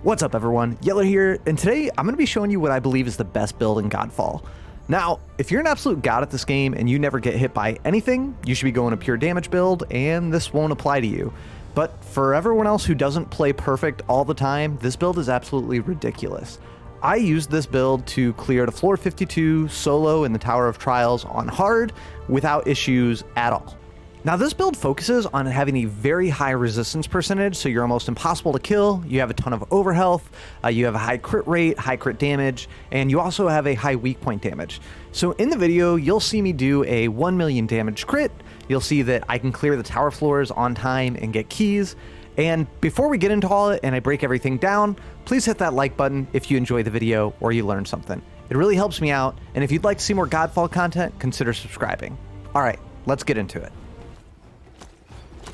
What's up everyone, Yeller here, and today I'm going to be showing you what I believe is the best build in Godfall. Now, if you're an absolute god at this game and you never get hit by anything, you should be going a pure damage build, and this won't apply to you. But for everyone else who doesn't play perfect all the time, this build is absolutely ridiculous. I used this build to clear to floor 52 solo in the Tower of Trials on hard without issues at all. Now this build focuses on having a very high resistance percentage, so you're almost impossible to kill, you have a ton of overhealth, you have a high crit rate, high crit damage, and you also have a high weak point damage. So in the video, you'll see me do a 1 million damage crit, you'll see that I can clear the tower floors on time and get keys, and before we get into all it and I break everything down, please hit that like button if you enjoy the video or you learned something. It really helps me out, and if you'd like to see more Godfall content, consider subscribing. Alright, let's get into it.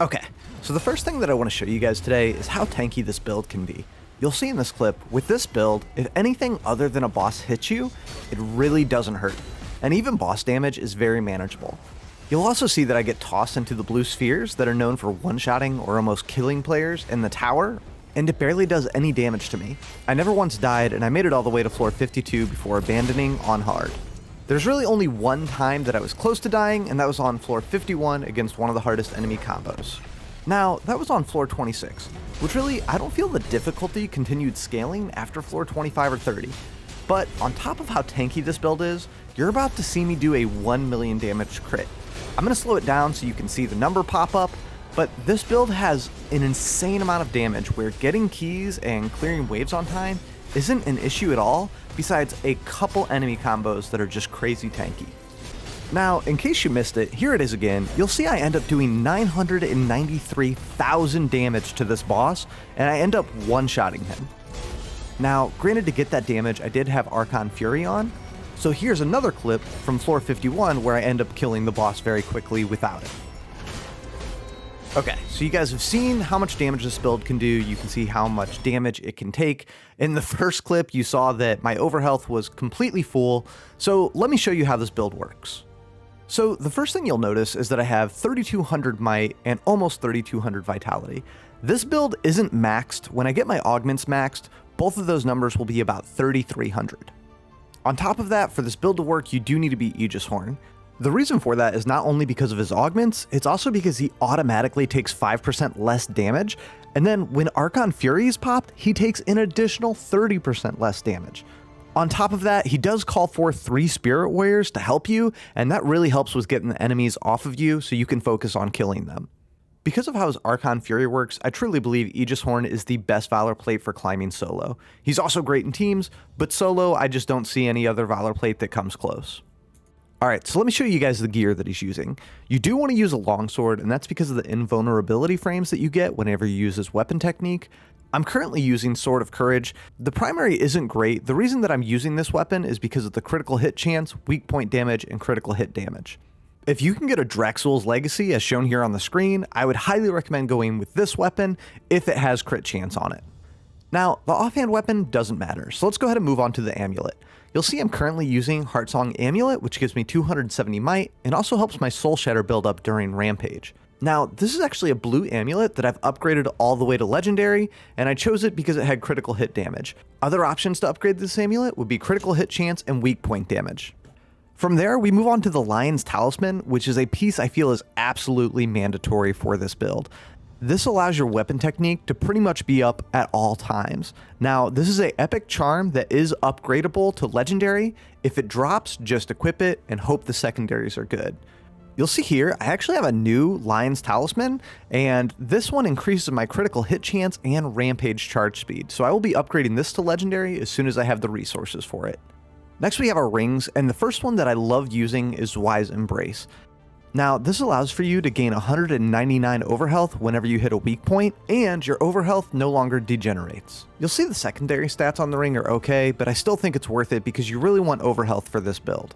Okay, so the first thing that I want to show you guys today is how tanky this build can be. You'll see in this clip, with this build, if anything other than a boss hits you, it really doesn't hurt, and even boss damage is very manageable. You'll also see that I get tossed into the blue spheres that are known for one-shotting or almost killing players in the tower, and it barely does any damage to me. I never once died, and I made it all the way to floor 52 before abandoning on hard. There's really only one time that I was close to dying, and that was on floor 51 against one of the hardest enemy combos. Now, that was on floor 26, which really, I don't feel the difficulty continued scaling after floor 25 or 30. But on top of how tanky this build is, you're about to see me do a 1 million damage crit. I'm going to slow it down so you can see the number pop up, but this build has an insane amount of damage where getting keys and clearing waves on time isn't an issue at all, besides a couple enemy combos that are just crazy tanky. Now, in case you missed it, here it is again. You'll see I end up doing 993,000 damage to this boss, and I end up one-shotting him. Now, granted, to get that damage, I did have Archon Fury on, so here's another clip from floor 51 where I end up killing the boss very quickly without it. Okay, so you guys have seen how much damage this build can do, you can see how much damage it can take. In the first clip, you saw that my overhealth was completely full, so let me show you how this build works. So the first thing you'll notice is that I have 3200 might and almost 3200 vitality. This build isn't maxed. When I get my augments maxed, both of those numbers will be about 3300. On top of that, for this build to work, you do need to be Aegis Horn. The reason for that is not only because of his augments, it's also because he automatically takes 5% less damage, and then when Archon Fury is popped, he takes an additional 30% less damage. On top of that, he does call for 3 Spirit Warriors to help you, and that really helps with getting the enemies off of you so you can focus on killing them. Because of how his Archon Fury works, I truly believe Aegis Horn is the best Valor Plate for climbing solo. He's also great in teams, but solo, I just don't see any other Valor Plate that comes close. Alright, so let me show you guys the gear that he's using. You do want to use a longsword, and that's because of the invulnerability frames that you get whenever you use his weapon technique. I'm currently using Sword of Courage. The primary isn't great. The reason that I'm using this weapon is because of the critical hit chance, weak point damage, and critical hit damage. If you can get a Drexel's Legacy, as shown here on the screen, I would highly recommend going with this weapon if it has crit chance on it. Now, the offhand weapon doesn't matter, so let's go ahead and move on to the amulet. You'll see I'm currently using Heartsong Amulet, which gives me 270 might, and also helps my Soul Shatter build up during Rampage. Now, this is actually a blue amulet that I've upgraded all the way to Legendary, and I chose it because it had critical hit damage. Other options to upgrade this amulet would be critical hit chance and weak point damage. From there, we move on to the Lion's Talisman, which is a piece I feel is absolutely mandatory for this build. This allows your weapon technique to pretty much be up at all times. Now, this is an epic charm that is upgradable to Legendary. If it drops, just equip it and hope the secondaries are good. You'll see here, I actually have a new Lion's Talisman, and this one increases my critical hit chance and Rampage charge speed, so I will be upgrading this to Legendary as soon as I have the resources for it. Next we have our rings, and the first one that I love using is Wise Embrace. Now, this allows for you to gain 199 overhealth whenever you hit a weak point, and your overhealth no longer degenerates. You'll see the secondary stats on the ring are okay, but I still think it's worth it because you really want overhealth for this build.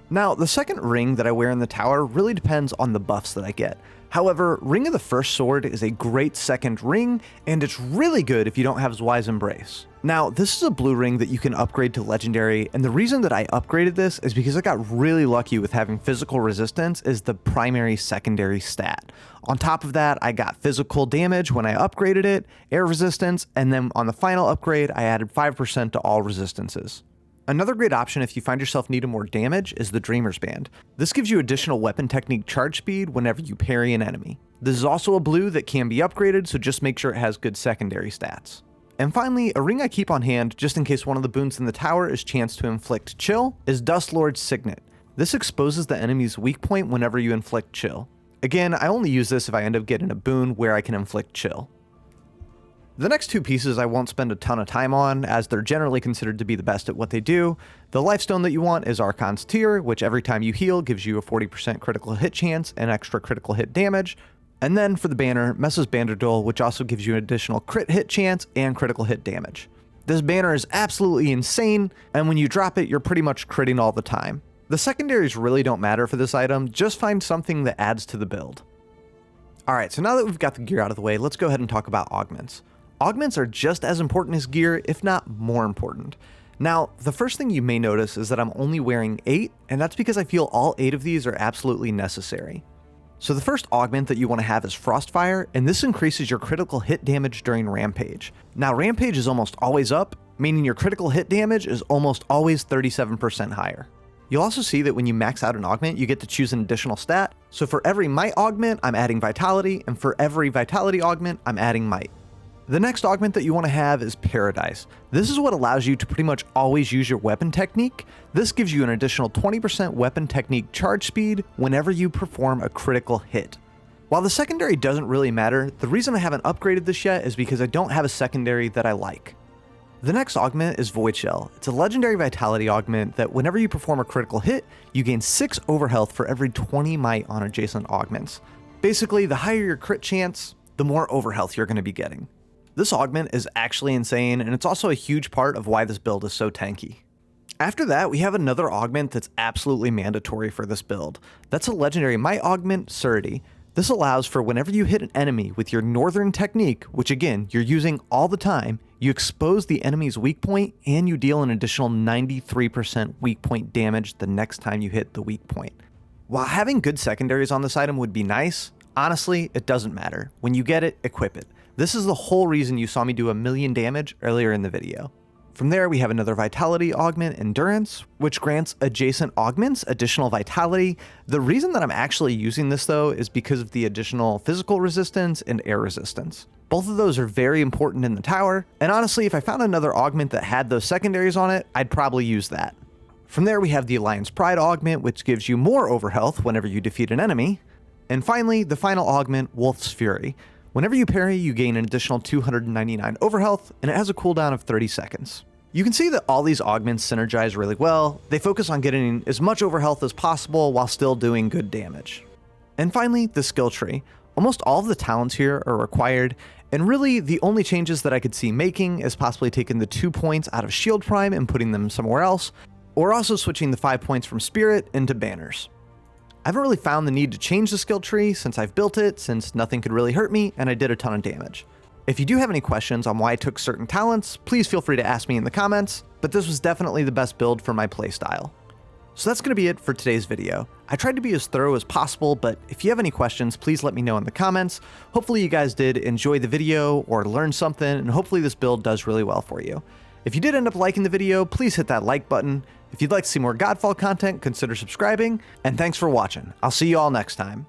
Now, the second ring that I wear in the tower really depends on the buffs that I get. However, Ring of the First Sword is a great second ring, and it's really good if you don't have Zweih's Embrace. Now, this is a blue ring that you can upgrade to Legendary, and the reason that I upgraded this is because I got really lucky with having physical resistance as the primary secondary stat. On top of that, I got physical damage when I upgraded it, air resistance, and then on the final upgrade, I added 5% to all resistances. Another great option if you find yourself needing more damage is the Dreamer's Band. This gives you additional weapon technique charge speed whenever you parry an enemy. This is also a blue that can be upgraded, so just make sure it has good secondary stats. And finally, a ring I keep on hand just in case one of the boons in the tower is Chance to Inflict Chill is Dustlord's Signet. This exposes the enemy's weak point whenever you inflict chill. Again, I only use this if I end up getting a boon where I can inflict chill. The next two pieces I won't spend a ton of time on, as they're generally considered to be the best at what they do. The Lifestone that you want is Archon's Tear, which every time you heal gives you a 40% critical hit chance and extra critical hit damage. And then for the banner, Messa's Banderdole, which also gives you an additional crit hit chance and critical hit damage. This banner is absolutely insane, and when you drop it, you're pretty much critting all the time. The secondaries really don't matter for this item, just find something that adds to the build. Alright, so now that we've got the gear out of the way, let's go ahead and talk about augments. Augments are just as important as gear, if not more important. Now, the first thing you may notice is that I'm only wearing 8, and that's because I feel all 8 of these are absolutely necessary. So the first augment that you want to have is Frostfire, and this increases your critical hit damage during Rampage. Now, Rampage is almost always up, meaning your critical hit damage is almost always 37% higher. You'll also see that when you max out an augment, you get to choose an additional stat. So for every Might augment, I'm adding Vitality, and for every Vitality augment, I'm adding Might. The next augment that you want to have is Paradise. This is what allows you to pretty much always use your weapon technique. This gives you an additional 20% weapon technique charge speed whenever you perform a critical hit. While the secondary doesn't really matter, the reason I haven't upgraded this yet is because I don't have a secondary that I like. The next augment is Void Shell. It's a legendary vitality augment that whenever you perform a critical hit, you gain 6 overhealth for every 20 might on adjacent augments. Basically, the higher your crit chance, the more overhealth you're going to be getting. This augment is actually insane, and it's also a huge part of why this build is so tanky. After that, we have another augment that's absolutely mandatory for this build. That's a legendary Might augment, Surety. This allows for whenever you hit an enemy with your Northern technique, which again, you're using all the time, you expose the enemy's weak point and you deal an additional 93% weak point damage the next time you hit the weak point. While having good secondaries on this item would be nice, honestly, it doesn't matter. When you get it, equip it. This is the whole reason you saw me do 1,000,000 damage earlier in the video. From there, we have another Vitality augment, Endurance, which grants adjacent augments additional Vitality. The reason that I'm actually using this though is because of the additional physical resistance and air resistance. Both of those are very important in the tower, and honestly, if I found another augment that had those secondaries on it, I'd probably use that. From there, we have the Alliance Pride augment, which gives you more overhealth whenever you defeat an enemy. And finally, the final augment, Wolf's Fury. Whenever you parry, you gain an additional 299 overhealth, and it has a cooldown of 30 seconds. You can see that all these augments synergize really well. They focus on getting as much overhealth as possible while still doing good damage. And finally, the skill tree. Almost all of the talents here are required, and really the only changes that I could see making is possibly taking the 2 points out of Shield Prime and putting them somewhere else, or also switching the 5 points from Spirit into Banners. I haven't really found the need to change the skill tree since I've built it, since nothing could really hurt me and I did a ton of damage. If you do have any questions on why I took certain talents, please feel free to ask me in the comments, but this was definitely the best build for my playstyle. So that's going to be it for today's video. I tried to be as thorough as possible, but if you have any questions, please let me know in the comments. Hopefully you guys did enjoy the video or learn something, and hopefully this build does really well for you. If you did end up liking the video, please hit that like button. If you'd like to see more Godfall content, consider subscribing, and thanks for watching. I'll see you all next time.